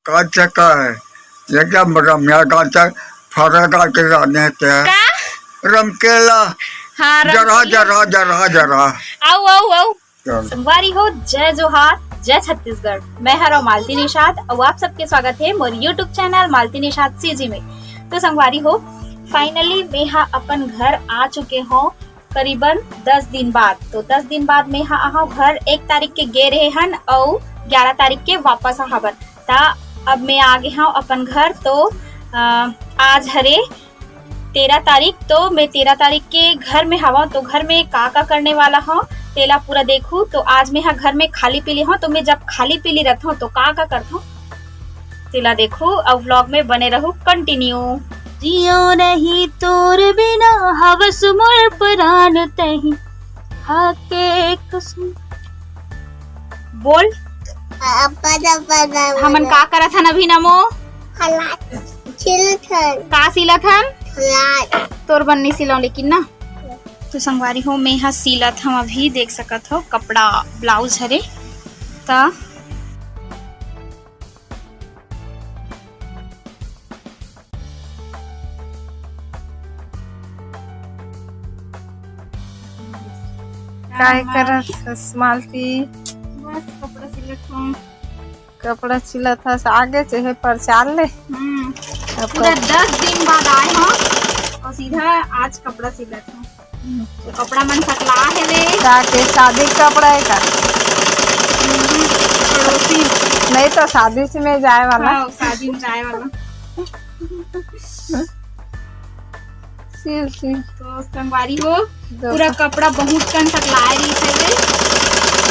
काचा का है ये क्या रम्या काचा फरका के जाने थे का रमकेला हाँ जरा जरा जरा जरा आओ आओ आओ चल। संगवारी हो जय जोहार जय छत्तीसगढ़। मैं हरो मालती निषाद और आप सबके स्वागत है मोर यूट्यूब चैनल मालती निषाद सीजी में। तो संगवारी हो फाइनली मैं अपन घर आ चुके हो करीबन 10 दिन बाद। तो 10 दिन बाद मैं घर 1 तारीख के गे रहे हन और 11 तारीख के वापस आहबन। ता अब मैं आ गए हूँ अपन घर। तो आज हरे 13 तारीख। तो मैं 13 तारीख के घर में हवा। तो घर में का करने वाला हूँ तेला पूरा देखू। तो आज मैं घर में खाली पीली हूँ। तो मैं जब खाली पीली रहता हूँ तो का करता हूँ तेला देखू और व्लॉग में बने रहू कंटिन्यू। जियो नहीं तोर बिना हवस मोर प्राण तही हाके कसम। बोल हमन का करत हन अभी नमो का सिलत हन तोर बन्नी सिलो लेकिन ना। तो संगवारी हो मैं यहाँ सिलत हम अभी देख सकत हो कपड़ा ब्लाउज हरे। ता काय करत हस मालती? बस कपड़ा सिलत हूँ। कपड़ा सिलत हस आगे चहे पर चाल ले। पूरा 10 दिन बाद आए हो और सीधा आज कपड़ा सिलत हूँ। तो कपड़ा मन सकला है वे का के शादी का कपड़ा है का? पड़ोसी नहीं तो शादी से में जाए वाला। हाँ, शादी में जाए वाला। सिल सिल तो संगवारी हो पूरा कपड़ा बहुत कन सकलाए रही से वे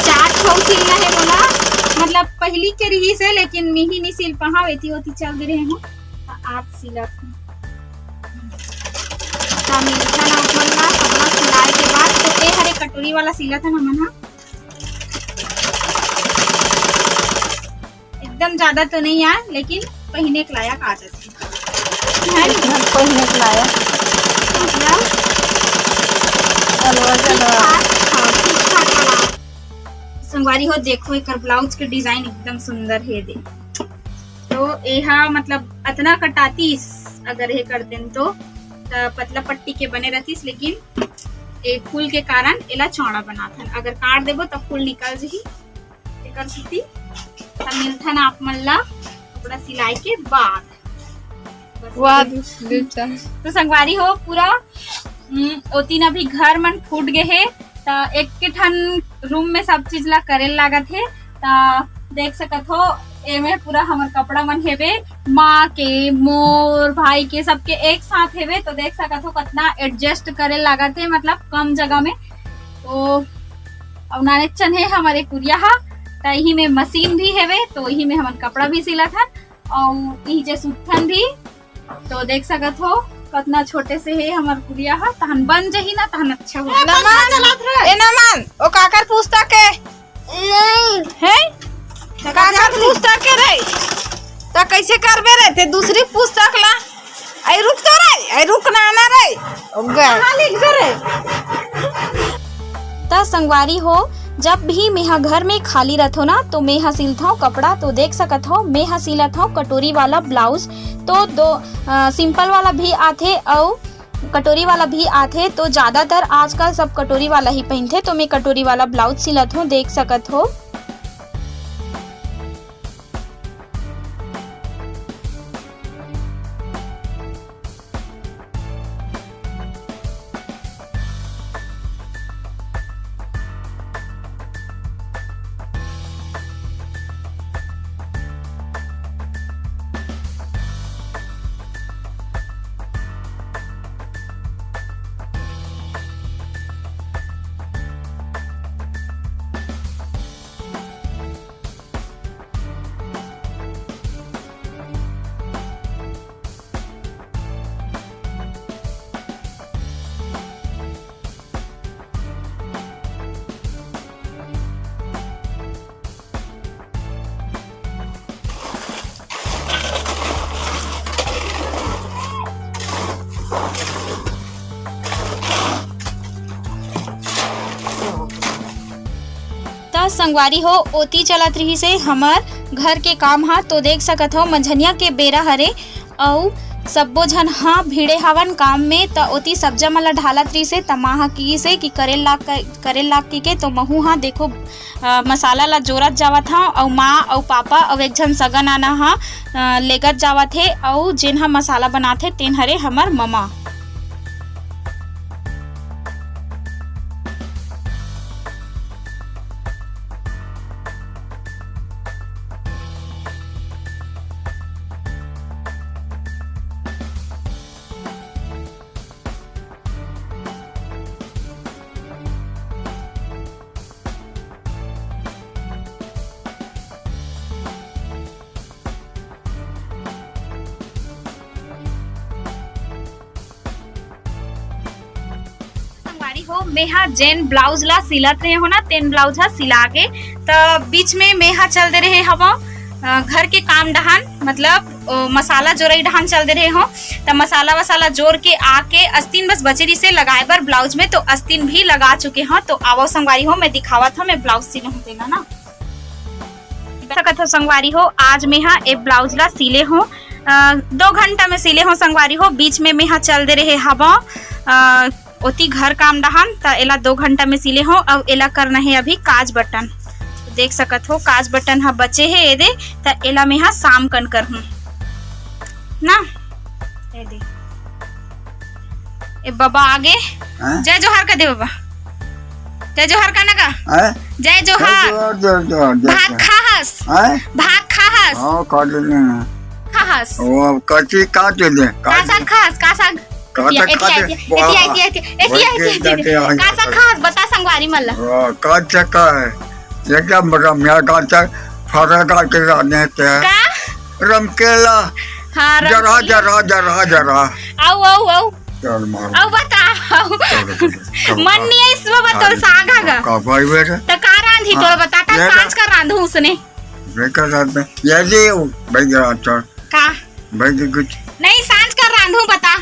4 ठो सिलना है बोला। मतलब पहली के रही से लेकिन मैं ही नहीं सिल पहा वेती होती चल दे रहे हूँ। आज सिलत हूँ मिलता ना अपना कपड़ा सिलाए के बाद। तो ये हरे कटोरी वाला सिला था ना मना एकदम ज्यादा तो नहीं यार लेकिन पहने के लायक आ जाती है। पहने के लाया संगवारी हो देखो एक ब्लाउज के डिजाइन एकदम सुंदर है दे। तो यह मतलब इतना कटातीस अगर ये कर दें तो पतला पट्टी के बने रहतीस लेकिन एक फूल के कारण एला चौड़ा बनाता है। अगर काट देबो तो फूल निकल जही कर सकती। तब मिलता ना आप मल्ला कपड़ा सिलाई के बाद। तो संगवारी हो पूरा ओती ना भी घर मन फूट गए है। ता एक के ठन रूम में सब चीज ला करे लागत है। ता देख सकत हो एमे पूरा हमर कपड़ा मन हेवे माँ के मोर भाई के सबके एक साथ हेवे। तो देख सकत हो कितना एडजस्ट करे लागत है मतलब कम जगह में। तो अब नानेचन है हमारे कुरिया हा ता यही में मशीन भी हेवे। तो यही में हमन कपड़ा भी सिलत हन और यही जे सुथन भी। तो देख सकत हो कितना छोटे से है हमार कुरिया हा तहन बन जही ना तहन अच्छा हो। ए नमन ओ काकर पुस्तक के नहीं है काकर पुस्तक के रे ता कैसे करबे रे ते दूसरी पुस्तक ला आई रुक तो रे आई रुक ना ना रे कहां लिख दे रे। ता संगवारी हो जब भी मेहा घर में खाली रहथो ना तो मेहा सिलता हूँ कपड़ा। तो देख सकत हो मेहा सिलत हूँ कटोरी वाला ब्लाउज। तो दो सिंपल वाला भी आथे और कटोरी वाला भी आथे। तो ज्यादातर आजकल सब कटोरी वाला ही पहनते। तो मैं कटोरी वाला ब्लाउज सिलत हूँ देख सकत हो। संगवारी हो ओती चलत रही से हमर घर के काम हा तो देख सकत हो मंझनिया के बेरा हरे अउ सब्बो झन हाँ भीड़े हवन काम में त ओती सब्जा मन ला ढालत रही से तमाहा की से कि करे लाग के तो महू हाँ देखो मसाला ला जोरत जावत हा अउ माँ अउ पापा अउ एक झन सगन आना हा लेगत जावत हे अउ जेन हा मसाला बनाथे तेन हरे हमर ममा। हो मेहा जेन ब्लाउज ला सिलत रहे हो ना तेन ब्लाउज हा सिला के त बीच में मेहा चल दे रहे हवा घर के काम डहान मतलब मसाला जोरई डहान चल दे रहे हो त मसाला वसाला जोर के आके अस्तीन बस बचेरी से लगाए बर ब्लाउज में तो अस्तीन भी लगा चुके हैं। तो आवो संगवारी हो मैं दिखावत हूँ मैं ब्लाउज सिले हूँ तेला ना सकत हो संगवारी हो आज मेहा ए ब्लाउज ला सिले हो 2 घंटा में सिले हो संगवारी हो। बीच में मेहा चल दे रहे हवा ओती घर काम डहान त एला 2 घंटा में सिले हो और एला करना है अभी काज बटन देख सकत हो काज बटन हा बचे है एदे त एला में हा शाम कन कर हूं ना एदे ए बाबा आगे जय जोहार का दे बाबा जय जोहार का ना का जय जोहार भात खाहस हां काट ले खाहस ओ कच्ची काट दे का साग खाहस का साग बता संगवारी मल्ला का चक्का है ये क्या मतलब मेरा का चक फरा का के रहने ते रमकेला हां जरा जरा जरा जरा आओ चल मार आओ बता मन नहीं इस बाबा तो साग आगा का भाई बेटा तो का रांधी तो बताता सांच का रांधू उसने बेटा साथ में ये जी भाई जरा चल का भाई कुछ नहीं सांच का रांधू बता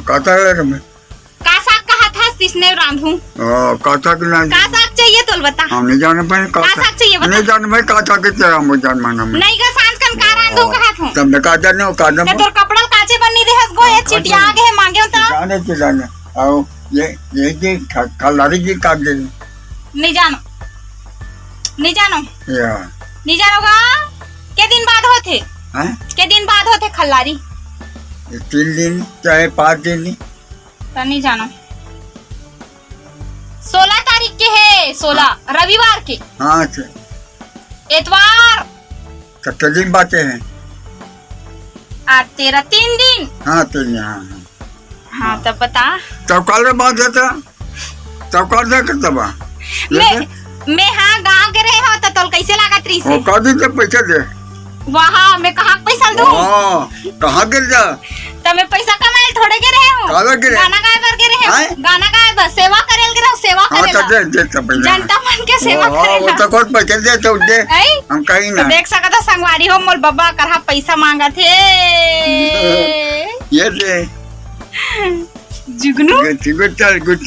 काता है मैं का साग कहा था किसने रांधू काता के ना का साग चाहिए तो बता हम नहीं जाने पाए का साग चाहिए बता नहीं जाने भाई काता के तेरा मुझे जान माना मैं नहीं का सांच कन का रांधू कहा था तब मैं काता नहीं काता मैं तोर कपड़ा काचे बन्नी दे हस गो ये चिटिया आगे है मांगे तो जाने आओ ये जी कलारी जी काट दे नहीं जानो या नहीं जानोगा के दिन बाद होते हैं के दिन बाद होते खल्लारी 3 दिन चाहे 5 दिन तो नहीं जानो 16 तारीख के है 16 रविवार के हाँ इतवार तो कितने दिन बातें हैं आज तेरा 3 दिन हाँ 3 दिन हाँ तब बता तब कल बात है तब कर दे कर तब मैं हाँ गाँव के रहे हो तो तोल कैसे लागत रही से कर दी तो पैसा दे वहाँ मैं कहाँ पैसा दूँ कहाँ गिर जा तो मैं पैसा कमाए थोड़े के रहे हूँ गाना गाए बर के रहे हूँ गाना गाए बस सेवा करेल के रहो सेवा करेला जनता मन के सेवा करेला वो तो कौन पैसा दे तो दे हम कहीं ना देख सकत हो संगवारी हो मोर बब्बा करहा पैसा मांगा थे ये दे जुगनू कुछ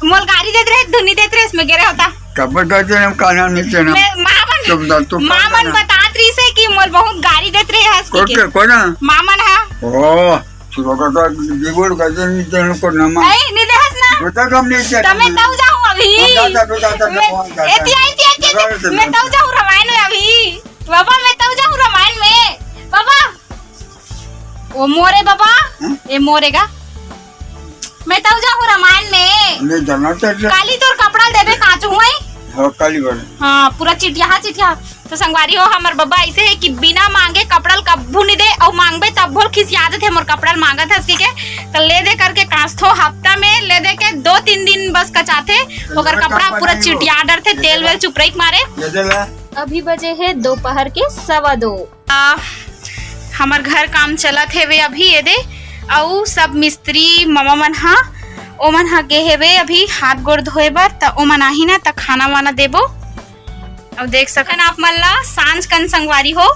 मोल गाड़ी देते रहे धुनी देते रहे इसमें गिरे होता कब कहते हैं हम खाना नहीं देना मामन बतात रही से कि मोल बहुत गाड़ी देते रहे हंस के कौन मामन है ओ सुबह का जीवन का नहीं देना को ना नहीं दे हंस ना बता कम नहीं दे तो मैं तब जाऊं अभी मैं तब जाऊं रामायण में अभी बाबा मैं तब जाऊं रामायण में बाबा ओ मोरे बाबा ए मोरेगा मैं तब जाऊं रामायण में नहीं जाना चाहिए काली तोर कपड़ा देबे काचू है हाँ काली बड़े हाँ पूरा चिटिया तो संगवारी हो हमार बब्बा ऐसे है कि बिना मांगे कपड़ा कब्बू नहीं दे और मांगबे तब भोल खिसियात थे मोर कपड़ा मांगा था उसकी के तो ले दे करके कास्थो हफ्ता में ले दे के 2-3 दिन बस कचाथे ओकर कपड़ा पूरा चिटिया डर थे तेल वेल चुपरई मारे। अभी बजे है दोपहर के 2:15 हमार घर काम चला थे वे अभी ये दे और सब मिस्त्री मामा मन हा ओमन हा गे हेवे अभी हाथ गोड़ धोए बर त ओमन आही ना त खाना वाना देबो। अब देख सकन आप मन ला सांझ कन संगवारी हो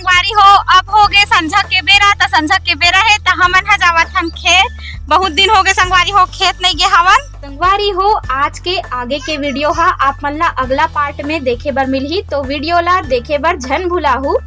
संगवारी हो अब हो गए संझा के बेरा, तो संझा के बेरा है तो हमन ह जावत हन खेत। बहुत दिन हो गए संगवारी हो खेत नहीं गए हवन। संगवारी हो आज के आगे के वीडियो हा आप मन ला अगला पार्ट में देखे बर मिलही, तो वीडियो ला देखे बर झन भुलाहू।